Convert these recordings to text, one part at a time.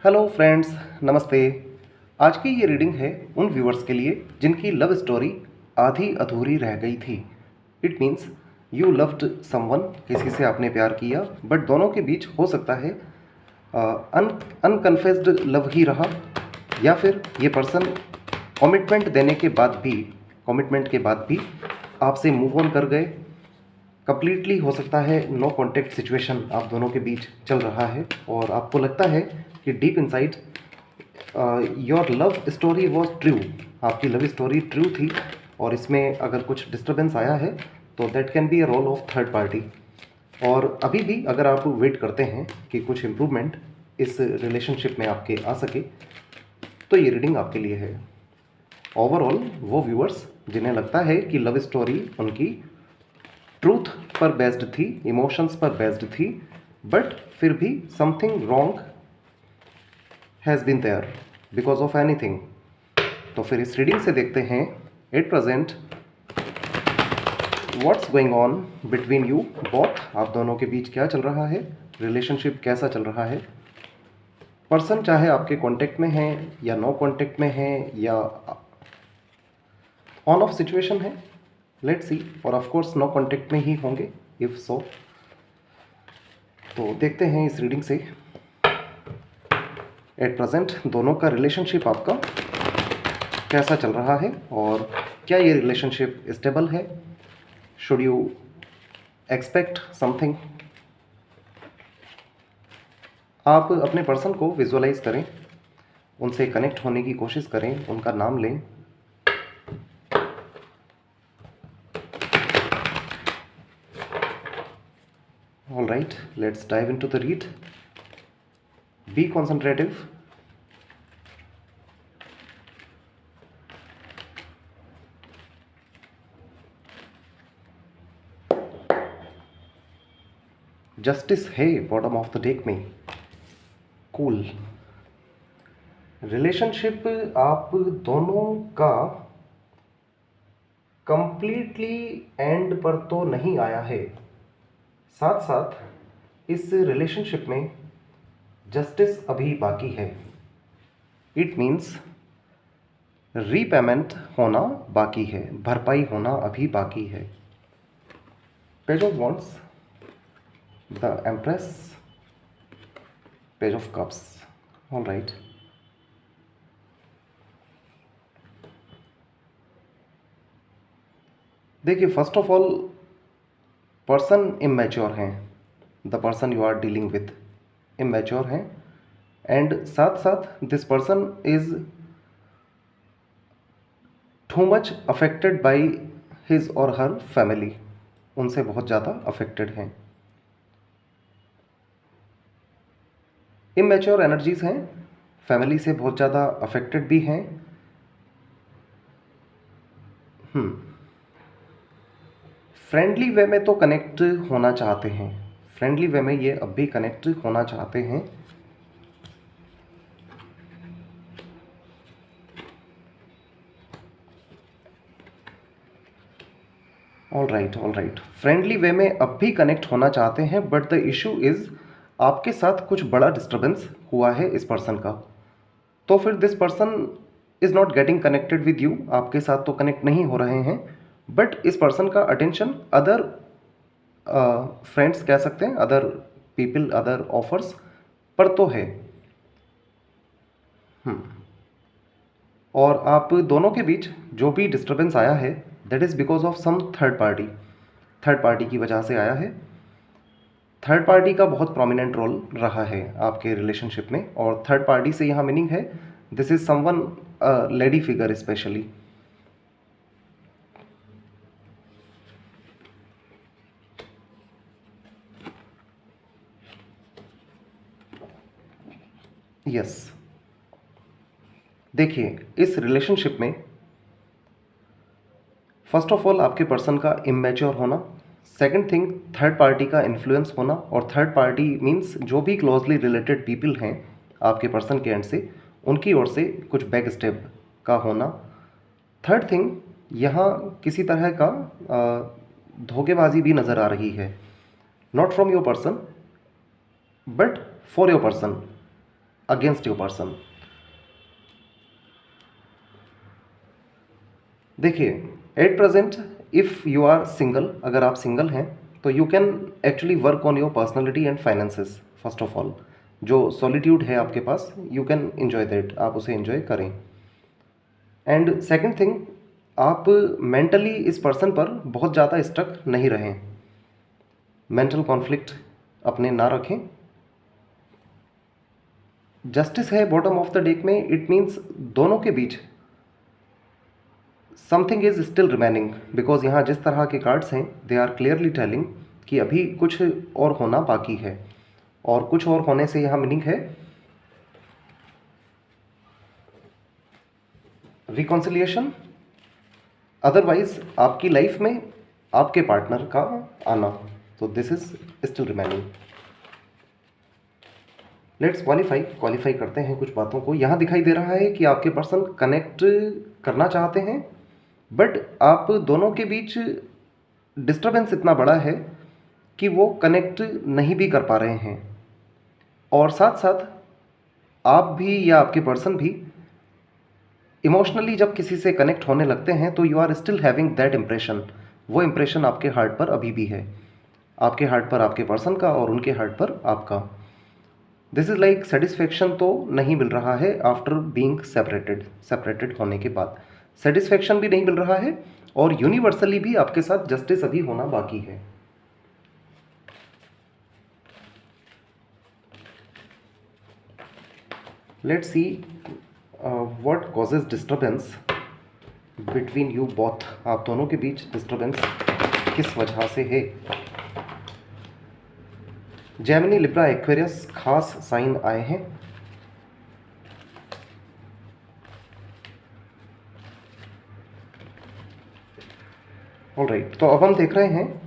Hello friends, नमस्ते। आज की ये रीडिंग है उन व्यूअर्स के लिए जिनकी लव स्टोरी आधी अधूरी रह गई थी। It means you loved someone, किसी से आपने प्यार किया बट दोनों के बीच हो सकता है अनकन्फेस्ड लव ही रहा, या फिर ये पर्सन कमिटमेंट देने के बाद भी आपसे मूव ऑन कर गए। कंप्लीटली हो सकता है नो कॉन्टेक्ट सिचुएशन आप दोनों के बीच चल रहा है और आपको लगता है कि deep inside your love story was true, आपकी लव स्टोरी ट्रू थी और इसमें अगर कुछ डिस्टर्बेंस आया है तो that can be a role of third party. और अभी भी अगर आप वेट करते हैं कि कुछ इम्प्रूवमेंट इस रिलेशनशिप में आपके आ सके तो ये रीडिंग आपके लिए है। ओवरऑल वो व्यूअर्स जिन्हें लगता है कि लव स्टोरी उनकी ट्रूथ पर बेस्ड थी, इमोशंस पर बेस्ड थी, बट फिर भी something wrong has been there because of anything. तो फिर इस रीडिंग से देखते हैं at present what's going on between you both, आप दोनों के बीच क्या चल रहा है, रिलेशनशिप कैसा चल रहा है। पर्सन चाहे आपके कांटेक्ट में है या नो कांटेक्ट में है या ऑन ऑफ सिचुएशन है, लेट्स सी। और ऑफ कोर्स नो कांटेक्ट में ही होंगे इफ सो। तो देखते हैं इस रीडिंग से एट प्रेजेंट दोनों का रिलेशनशिप आपका कैसा चल रहा है और क्या ये रिलेशनशिप स्टेबल है। Should you expect something. आप अपने पर्सन को विजुअलाइज करें, उनसे कनेक्ट होने की कोशिश करें, उनका नाम लें। All right, let's dive into the read. Be concentrative. Justice है बॉटम ऑफ द डेक में। कूल। रिलेशनशिप आप दोनों का कंप्लीटली एंड पर तो नहीं आया है, साथ साथ इस रिलेशनशिप में जस्टिस अभी बाकी है। इट मीन्स रीपेमेंट होना बाकी है, भरपाई होना अभी बाकी है। Page of wands, the empress, page of cups. All right, देखिए first of all person immature हैं, the person you are dealing with immature हैं एंड साथ साथ this person is too much affected by his or her family, उनसे बहुत ज़्यादा affected हैं। Immature energies हैं, फैमिली से बहुत ज़्यादा अफेक्टेड भी हैं। फ्रेंडली वे में तो कनेक्ट होना चाहते हैं, फ्रेंडली वे में ये अब भी कनेक्ट होना चाहते हैं। ऑल राइट, फ्रेंडली वे में अब भी कनेक्ट होना चाहते हैं बट द इशू इज़ आपके साथ कुछ बड़ा डिस्टर्बेंस हुआ है इस पर्सन का। तो फिर this person is not getting connected with you, आपके साथ तो कनेक्ट नहीं हो रहे हैं बट इस पर्सन का अटेंशन अदर फ्रेंड्स कह सकते हैं, अदर पीपल, अदर ऑफर्स पर तो है। और आप दोनों के बीच जो भी डिस्टर्बेंस आया है that is because of some third party की वजह से आया है। थर्ड पार्टी का बहुत प्रोमिनेंट रोल रहा है आपके रिलेशनशिप में और थर्ड पार्टी से यहाँ मीनिंग है this is someone lady figure specially. Yes, देखिए इस रिलेशनशिप में फर्स्ट ऑफ ऑल आपके पर्सन का इमेच्योर होना, सेकंड थिंग थर्ड पार्टी का इन्फ्लुएंस होना, और थर्ड पार्टी मीन्स जो भी क्लोजली रिलेटेड पीपल हैं आपके पर्सन के एंड से, उनकी ओर से कुछ बैक स्टेप का होना। थर्ड थिंग यहाँ किसी तरह का धोखेबाजी भी नज़र आ रही है, not from your person but for your person. Against your person. देखिए, at present if you are single, अगर आप सिंगल हैं तो you can actually work on your personality and finances first of all. जो सॉलिट्यूड है आपके पास, you can enjoy that, आप उसे एंजॉय करें। एंड सेकंड थिंग, आप मेंटली इस पर्सन पर बहुत ज़्यादा स्टक नहीं रहें, मेंटल कॉन्फ्लिक्ट अपने ना रखें। जस्टिस है बॉटम ऑफ द डेक में, इट मीन्स दोनों के बीच something is still remaining, because यहाँ जिस तरह के कार्ड्स हैं दे आर क्लियरली टेलिंग कि अभी कुछ और होना बाकी है, और कुछ और होने से यहाँ मीनिंग है रिकॉन्सिलिएशन, अदरवाइज आपकी लाइफ में आपके पार्टनर का आना। तो this is still remaining. Let's qualify करते हैं कुछ बातों को। यहाँ दिखाई दे रहा है कि आपके पर्सन कनेक्ट करना चाहते हैं, बट आप दोनों के बीच डिस्टर्बेंस इतना बड़ा है कि वो कनेक्ट नहीं भी कर पा रहे हैं, और साथ साथ आप भी या आपके पर्सन भी इमोशनली जब किसी से कनेक्ट होने लगते हैं तो you are still having that impression. वो इम्प्रेशन आपके हार्ट पर अभी भी है, आपके हार्ट पर आपके पर्सन का और उनके हार्ट पर आपका। दिस इज़ लाइक सेटिस्फेक्शन तो नहीं मिल रहा है आफ्टर बीइंग सेपरेटेड होने के बाद सेटिस्फेक्शन भी नहीं मिल रहा है, और यूनिवर्सली भी आपके साथ जस्टिस अभी होना बाकी है। Let's see what causes disturbance between you both. आप दोनों के बीच डिस्टर्बेंस किस वजह से है। जेमिनी, लिब्रा, एक्वेरियस खास साइन आए हैं। ऑलराइट, तो अब हम देख रहे हैं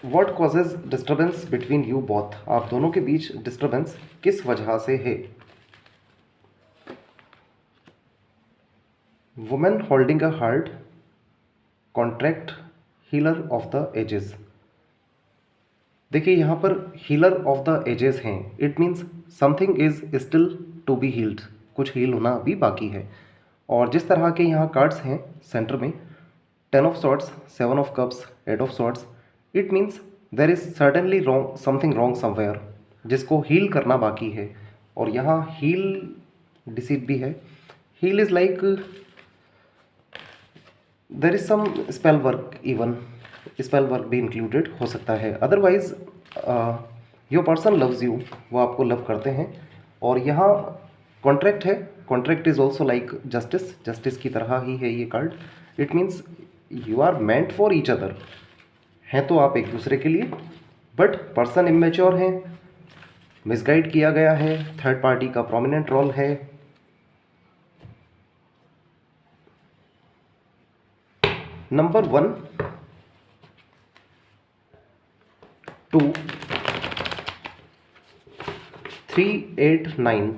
what causes disturbance between you both. आप दोनों के बीच डिस्टर्बेंस किस वजह से है। Women holding a heart, contract, healer of the ages. देखिए, यहाँ पर हीलर ऑफ द एजेस हैं, it means something is still to be healed, कुछ हील होना अभी बाकी है। और जिस तरह के यहाँ कार्ड्स हैं सेंटर में, 10 of swords, 7 of cups, 8 of swords, it means there is certainly wrong, something wrong somewhere, जिसको हील करना बाकी है। और यहाँ हील डिसीट भी है। Heal is like there is some spell work, even spell work भी इंक्लूडेड हो सकता है। Otherwise your person loves you, वो आपको लव करते हैं। और यहाँ कॉन्ट्रैक्ट है, contract is also like justice, justice की तरह ही है ये card. It means you are meant for each other, हैं तो आप एक दूसरे के लिए, बट पर्सन इमेच्योर हैं, मिसगाइड किया गया है, थर्ड पार्टी का प्रोमिनेंट रोल है। नंबर 1, 2, 3, 8, 9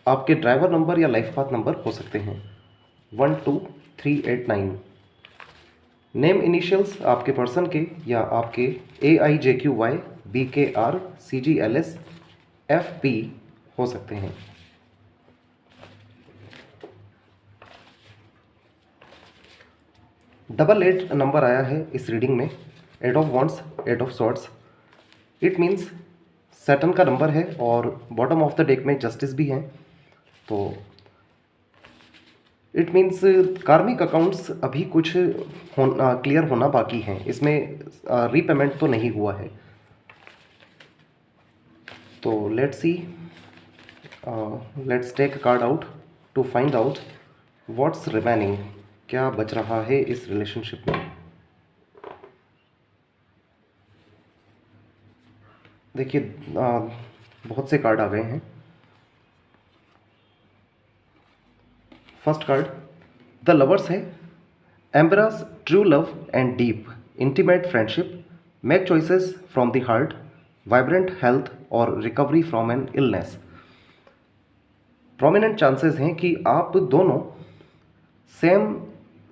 आपके ड्राइवर नंबर या लाइफ पाथ नंबर हो सकते हैं। 1, 2, 3, 8, 9 नेम इनिशियल्स आपके पर्सन के या आपके AIJQY, BKR, CGLS, FP हो सकते हैं। डबल 8 नंबर आया है इस रीडिंग में, 8 of wands, 8 of swords. It means Saturn का नंबर है और बॉटम ऑफ द डेक में जस्टिस भी है। तो इट मीन्स कार्मिक अकाउंट्स अभी कुछ क्लियर होना बाकी हैं, इसमें रीपेमेंट तो नहीं हुआ है। तो let's see, let's take a card out to find out what's remaining, क्या बच रहा है इस रिलेशनशिप में। देखिए, बहुत से कार्ड आ गए हैं। फर्स्ट कार्ड द लवर्स है, embrace true love and deep intimate friendship, make choices from the heart, vibrant health और recovery from an illness. Prominent chances हैं कि आप दोनों सेम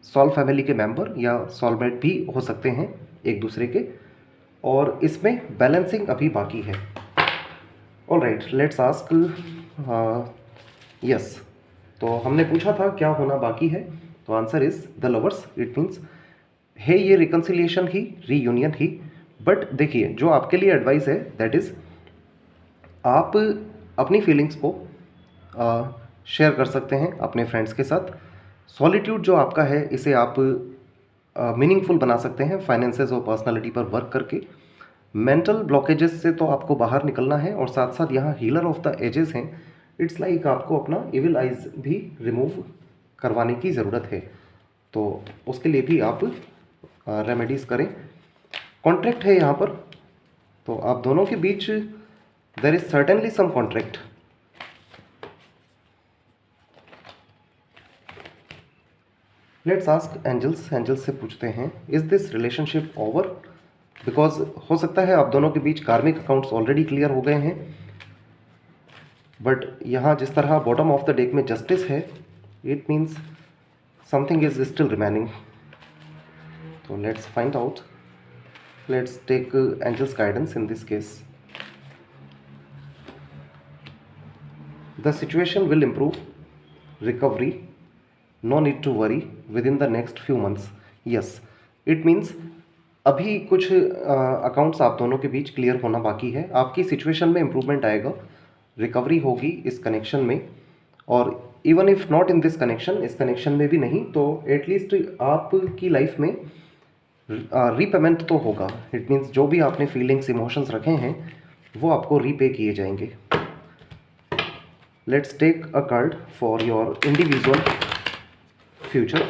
सोल फैमिली के मेंबर या सोलमेट भी हो सकते हैं एक दूसरे के, और इसमें बैलेंसिंग अभी बाकी है। All right, let's ask yes. तो हमने पूछा था क्या होना बाकी है, तो answer is the lovers. It means है ये reconciliation he, reunion he. But देखिए, जो आपके लिए एडवाइस है दैट इज़ आप अपनी फीलिंग्स को शेयर कर सकते हैं अपने फ्रेंड्स के साथ। सॉलिट्यूड जो आपका है इसे आप मीनिंगफुल बना सकते हैं फाइनेंसेस और पर्सनालिटी पर वर्क करके। मेंटल ब्लॉकेजेस से तो आपको बाहर निकलना है, और साथ साथ यहाँ हीलर ऑफ द एजेस हैं। इट्स लाइक आपको अपना इविल आइज भी रिमूव करवाने की ज़रूरत है, तो उसके लिए भी आप रेमेडीज़ करें। कॉन्ट्रैक्ट है यहाँ पर, तो आप दोनों के बीच there is certainly some contract. Let's ask angels. Angels से पूछते हैं, is this relationship over? Because हो सकता है आप दोनों के बीच कार्मिक अकाउंट्स ऑलरेडी क्लियर हो गए हैं, बट यहाँ जिस तरह बॉटम ऑफ द डेक में जस्टिस है, it means something is still remaining. तो let's find out. Let's take angels guidance in this case. The situation will improve, recovery, no need to worry within the next few months. Yes, it means अभी कुछ accounts आप दोनों के बीच clear होना बाकी है। आपकी सिचुएशन में इम्प्रूवमेंट आएगा, रिकवरी होगी इस कनेक्शन में, और even if not in this connection, इस कनेक्शन में भी नहीं तो एटलीस्ट आपकी लाइफ में रीपेमेंट तो होगा। इट मीन्स जो भी आपने फीलिंग्स, इमोशंस रखे हैं वो आपको रीपे किए जाएंगे। Let's take a card for your individual future.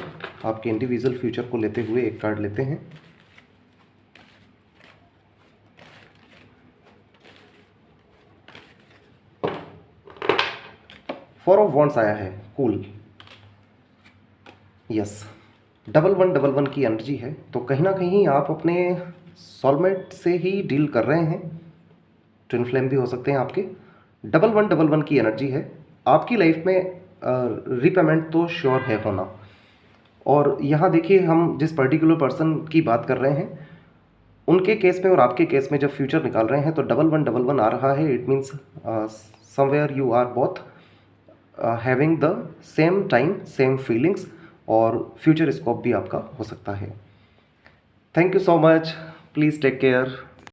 आपके इंडिविजुअल फ्यूचर को लेते हुए एक कार्ड लेते हैं। फोर ऑफ वॉन्ड्स आया है, कूल। यस, 1111 की एनर्जी है, तो कहीं ना कहीं आप अपने सोलमेट से ही डील कर रहे हैं। ट्विन फ्लेम भी हो सकते हैं आपके। 1111 की एनर्जी है, आपकी लाइफ में रीपेमेंट तो श्योर है होना। और यहाँ देखिए, हम जिस पर्टिकुलर पर्सन की बात कर रहे हैं उनके केस में और आपके केस में जब फ्यूचर निकाल रहे हैं तो 1111 आ रहा है। It means somewhere you are both having the same time, same feelings, और फ्यूचर स्कोप भी आपका हो सकता है। Thank you so much, please take care.